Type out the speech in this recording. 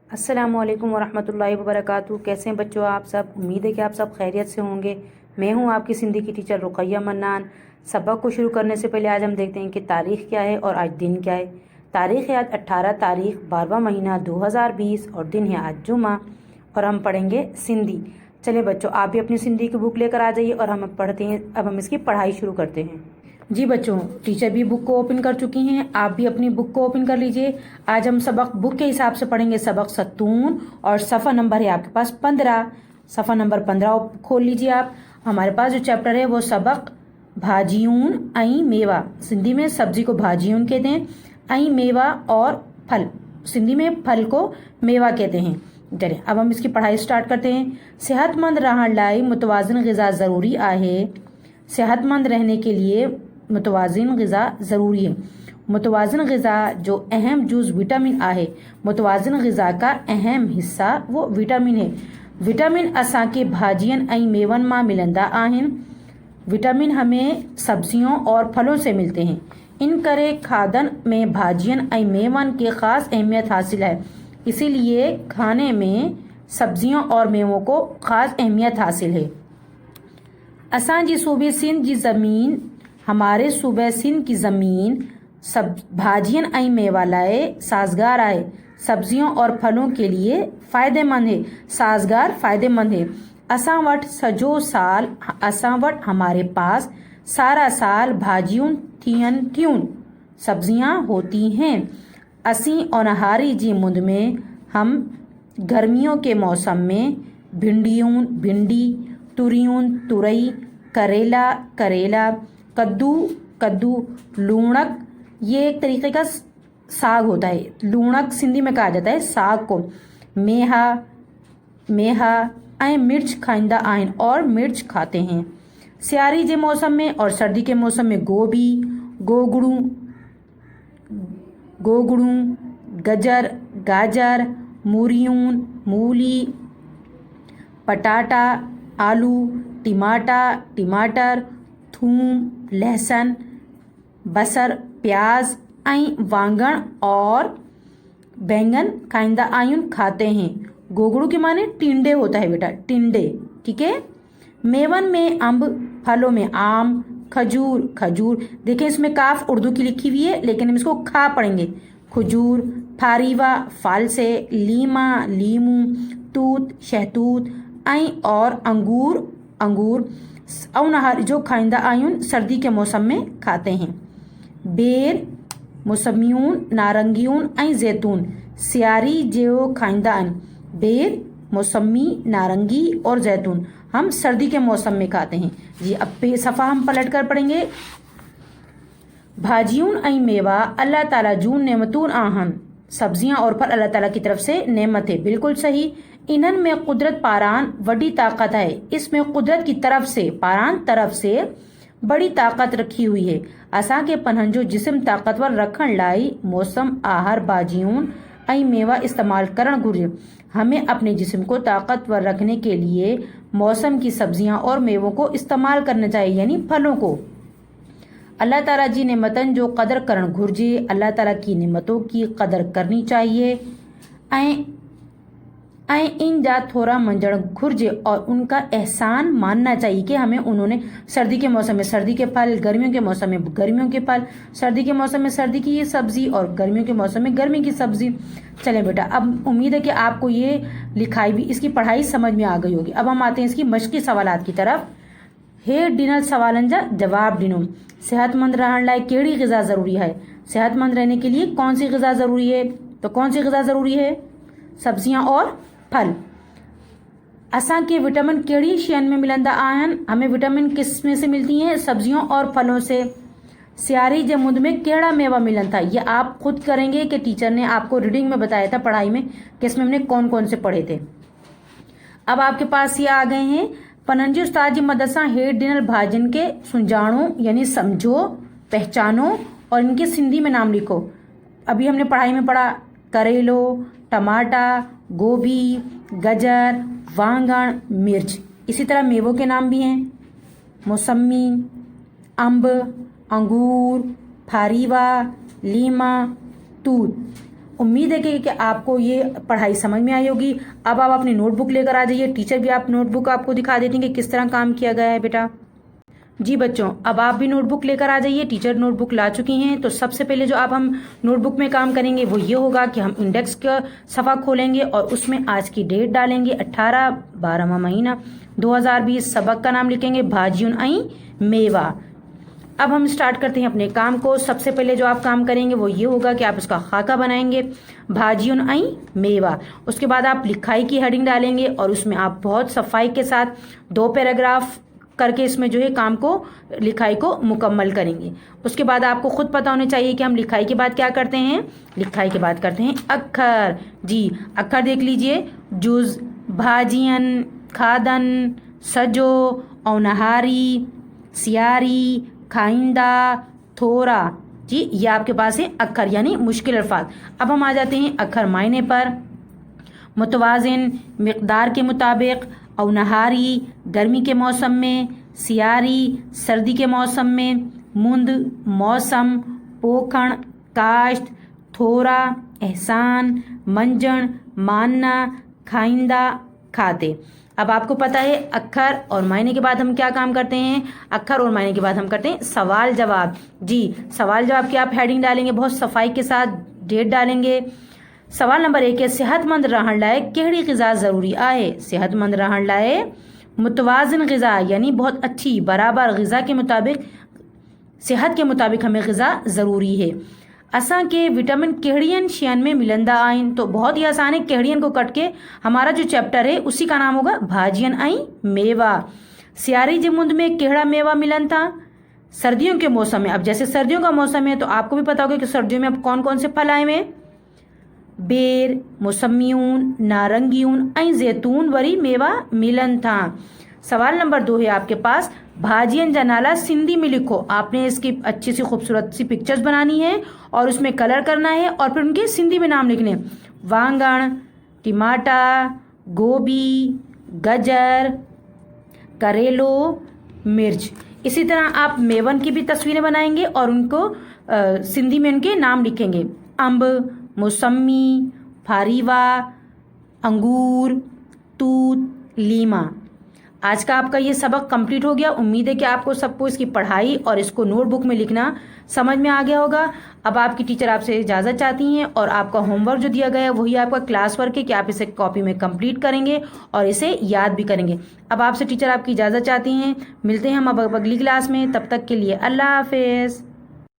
अस्सलामुअलैकुम वरहमतुल्लाहि वबरकातुहू। कैसे हैं बच्चों आप सब? उम्मीद है कि आप सब खैरियत से होंगे। मैं हूं आपकी सिंधी की टीचर रुक़ैया मन्नान। सबक को शुरू करने से पहले आज हम देखते हैं कि तारीख़ क्या है और आज दिन क्या है। तारीख़ है आज 18 तारीख़ 12वां महीना 2020 और दिन है आज जुमा और हम पढ़ेंगे सिंधी। चलिए बच्चों, आप भी अपनी सिंधी की बुक लेकर आ जाइए और हम पढ़ते हैं। अब हम इसकी पढ़ाई शुरू करते हैं। जी बच्चों, टीचर भी बुक को ओपन कर चुकी हैं, आप भी अपनी बुक को ओपन कर लीजिए। आज हम सबक बुक के हिसाब से पढ़ेंगे, सबक 57 और सफ़ा नंबर है आपके पास 15। सफ़ा नंबर 15 खोल लीजिए आप। हमारे पास जो चैप्टर है वो सबक भाजियून आई मेवा, सिंधी में सब्जी को भाजियून कहते हैं, आई मेवा और फल, सिंधी में फल को मेवा कहते हैं। चलिए अब हम इसकी पढ़ाई स्टार्ट करते हैं। सेहतमंद रहण लाइ मुतवाज़िन ग़िज़ा ज़रूरी आहे। सेहतमंद रहने के लिए मुतवाज़िन ग़िज़ा ज़रूरी है। मुतवाज़िन ग़िज़ा जो अहम जुज़ विटामिन आहे। मुतवाज़िन ग़िज़ा का अहम हिस्सा वो विटामिन है। विटामिन असांखे भाजियन ऐं मेवन मां मिलंदा आहिनि। विटामिन हमें सब्जियों और फलों से मिलते हैं। इन करे खादन में भाजियन ऐं मेवन की ख़ास अहमियत हासिल है। इसीलिए खाने में सब्जियों और मेवों को ख़ास अहमियत हासिल है। असांजी सूबे सिंध की ज़मीन, हमारे सूबे सिंध की ज़मीन सब भाजियन ऐं मेवा लाए साजगार आहे। सब्जियों और फलों के लिए फ़ायदेमंद है। साजगार फ़ायदेमंद है। असां वट सजो साल, असां वट हमारे पास सारा साल भाजियूं थियन थियूं, सब्जियां होती हैं। असीं ओनहारी जी मुंद में, हम गर्मियों के मौसम में भिंडियूं भिंडी, तुरियूं तुरई, करेला करेला, कद्दू कद्दू, लूणक ये एक तरीके का साग होता है। लूणक सिंधी में कहा जाता है साग को। मेहा मेहा ऐं मिर्च खाईंदा आहिनि और मिर्च खाते हैं। सियारी के मौसम में और सर्दी के मौसम में गोभी, गोगड़ू गोगड़ू, गजर गाजर, मूरियूं मूली, पटाटा आलू, टमाटर, थूम, लहसुन, बसर, प्याज ऐं वांगण और बैंगन खाईंदा आहियूं, खाते हैं। गोगड़ू के माने टिंडे होता है बेटा, टिंडे, ठीक है। मेवन में अम्ब, फलों में आम, खजूर खजूर, देखें इसमें काफ उर्दू की लिखी हुई है लेकिन हम इसको खा पढ़ेंगे। खजूर, फारीवा फाल से, लीमा लीमू, तूत शहतूत ऐं और अंगूर औनहर जो खाईंदा आहियूं, सर्दी के मौसम में खाते हैं। बेर, मौसमियून, नारंगियून ऐं जैतून सियारी जो खाईंदा आहिनि। बेर, मौसमी, नारंगी और जैतून हम सर्दी के मौसम में खाते हैं। जी अब सफ़ा हम पलट कर पढ़ेंगे। भाजियून ऐं मेवा अल्लाह ताला जून नेमतून आहन। सब्जियां और फल अल्लाह ताला की तरफ से नेमत है, बिल्कुल सही। इन्हन में कुदरत पारान वडी ताकत है। इसमें कुदरत की तरफ से, पारान तरफ से बड़ी ताकत रखी हुई है। असां के पन्हन जो जिस्म ताकतवर रखण लाइ मौसम आहार भाजियूं ऐं मेवा इस्तेमाल करण घुर्जे। हमें अपने जिस्म को ताकतवर रखने के लिए मौसम की सब्जियां और मेवों को इस्तेमाल करना चाहिए, यानी फलों को। अल्लाह ताला जी नेमतन जो कदर करण घुर्जे। अल्लाह ताला की नेमतों की कदर करनी चाहिए ऐं इन जा थोड़ा मंजण घुर्जे और उनका एहसान मानना चाहिए कि हमें उन्होंने सर्दी के मौसम में सर्दी के फल, गर्मियों के मौसम में गर्मियों के फल, सर्दी के मौसम में सर्दी की ये सब्जी और गर्मियों के मौसम में गर्मी की सब्जी। चलें बेटा, अब उम्मीद है कि आपको ये लिखाई भी, इसकी पढ़ाई समझ में आ गई होगी। अब हम आते हैं इसकी मश्की सवालात की तरफ। हे डिनल सवालन जा जवाब ॾिनो। सेहतमंद रहण लाइ कहिड़ी ग़िज़ा ज़रूरी है? सेहतमंद रहने के लिए कौन सी ग़िज़ा ज़रूरी है? तो कौन सी ग़िज़ा ज़रूरी है? सब्जियां और फल। असांखे विटामिन कहिड़ी शयुनि में मिलंदा आहिनि? हमें विटामिन किस में से मिलती हैं? सब्जियों और फलों से। सियारी जे मुंद में कहिड़ा मेवा मिलन था? ये आप खुद करेंगे कि टीचर ने आपको रीडिंग में बताया था पढ़ाई में कि इसमें हमने कौन कौन से पढ़े थे। अब आपके पास ये आ गए हैं। पनंजी उस्ताद जी मदद सां हेठि ॾिनल भाजियुनि के सुञाणो, यानी समझो, पहचानो और इनके सिंधी में नाम लिखो। अभी हमने पढ़ाई में पढ़ा करेलो, टमाटा, गोभी, गजर, वांगण, मिर्च। इसी तरह मेवों के नाम भी हैं, मौसमी, अम्ब, अंगूर, फारीवा, लीमा, तूत। امید ہے کہ آپ کو یہ پڑھائی سمجھ میں آئی ہوگی. اب آپ اپنی نوٹ بک لے کر آ جائیے. ٹیچر بھی آپ نوٹ بک آپ کو دکھا دیتی ہیں کہ کس طرح کام کیا گیا ہے بیٹا. جی بچوں, اب آپ بھی نوٹ بک لے کر آ جائیے. ٹیچر نوٹ بک لا چکی ہیں. تو سب سے پہلے جو اب ہم نوٹ بک میں کام کریں گے وہ یہ ہوگا کہ ہم انڈیکس کا صفحہ کھولیں گے اور اس میں آج کی ڈیٹ ڈالیں گے 18/12واں مہینہ 2020. سبق کا نام لکھیں گے بھاجیون ائیں میوا. اب ہم سٹارٹ کرتے ہیں اپنے کام کو. سب سے پہلے جو آپ کام کریں گے وہ یہ ہوگا کہ آپ اس کا خاکہ بنائیں گے بھاجیون ائیں میوا. اس کے بعد آپ لکھائی کی ہیڈنگ ڈالیں گے اور اس میں آپ بہت صفائی کے ساتھ 2 پیراگراف کر کے اس میں جو ہے کام کو لکھائی کو مکمل کریں گے. اس کے بعد آپ کو خود پتہ ہونا چاہیے کہ ہم لکھائی کے بعد کیا کرتے ہیں. لکھائی کے بعد کرتے ہیں اکھر. جی اکھر دیکھ لیجئے. جز, بھاجین, کھادن, سجو, اونہاری, سیاری, کھائندہ, تھوڑا. جی یہ آپ کے پاس ہے اکھر یعنی مشکل الفاظ. اب ہم آ جاتے ہیں اکھر معنی پر. متوازن مقدار کے مطابق, اونہاری گرمی کے موسم میں, سیاری سردی کے موسم میں, مند موسم, پوکھن کاشت, تھوڑا احسان, منجن ماننا, کھائندہ کھاتے. اب آپ کو پتہ ہے اکھر اور معنی کے بعد ہم کیا کام کرتے ہیں. اکھر اور معنی کے بعد ہم کرتے ہیں سوال جواب. جی سوال جواب کی آپ ہیڈنگ ڈالیں گے بہت صفائی کے ساتھ, ڈیٹ ڈالیں گے. سوال نمبر 1 ہے صحت مند رہن لائے کہڑی غذا ضروری آئے. صحت مند رہن لائے متوازن غذا یعنی بہت اچھی برابر غذا کے مطابق, صحت کے مطابق ہمیں غذا ضروری ہے. اساں کے وٹامن کہڑین شین میں ملندہ آئین. تو بہت ہی آسان ہے, کہڑین کو کٹ کے ہمارا جو چیپٹر ہے اسی کا نام ہوگا بھاجین ائیں میوا. سیاری جمند میں کہڑا میوا ملن تھا. سردیوں کے موسم میں, اب جیسے سردیوں کا موسم ہے تو آپ کو بھی پتا ہوگا کہ سردیوں میں اب کون کون سے پھل آئے ہیں. بیر, موسمیون, نارنگیون ائیں زیتون وری میوا ملن تھا. سوال نمبر 2 ہے آپ کے پاس بھاجین جا نالا سندھی میں لکھو. آپ نے اس کی اچھی سی خوبصورت سی پکچرز بنانی ہے اور اس میں کلر کرنا ہے اور پھر ان کے سندھی میں نام لکھنے. وانگن, ٹماٹا, گوبھی, گجر, کریلو, مرچ. اسی طرح آپ میون کی بھی تصویریں بنائیں گے اور ان کو سندھی میں ان کے نام لکھیں گے. امب, موسمی, پھاریوا, انگور, توت, لیما. آج کا آپ کا یہ سبق کمپلیٹ ہو گیا. امید ہے کہ آپ کو سب کو اس کی پڑھائی اور اس کو نوٹ بک میں لکھنا سمجھ میں آ گیا ہوگا. اب آپ کی ٹیچر آپ سے اجازت چاہتی ہیں اور آپ کا ہوم ورک جو دیا گیا ہے وہی آپ کا کلاس ورک ہے کہ آپ اسے کاپی میں کمپلیٹ کریں گے اور اسے یاد بھی کریں گے. اب آپ سے ٹیچر آپ کی اجازت چاہتی ہیں. ملتے ہیں ہم اب اگلی کلاس میں. تب تک کے لیے اللہ حافظ.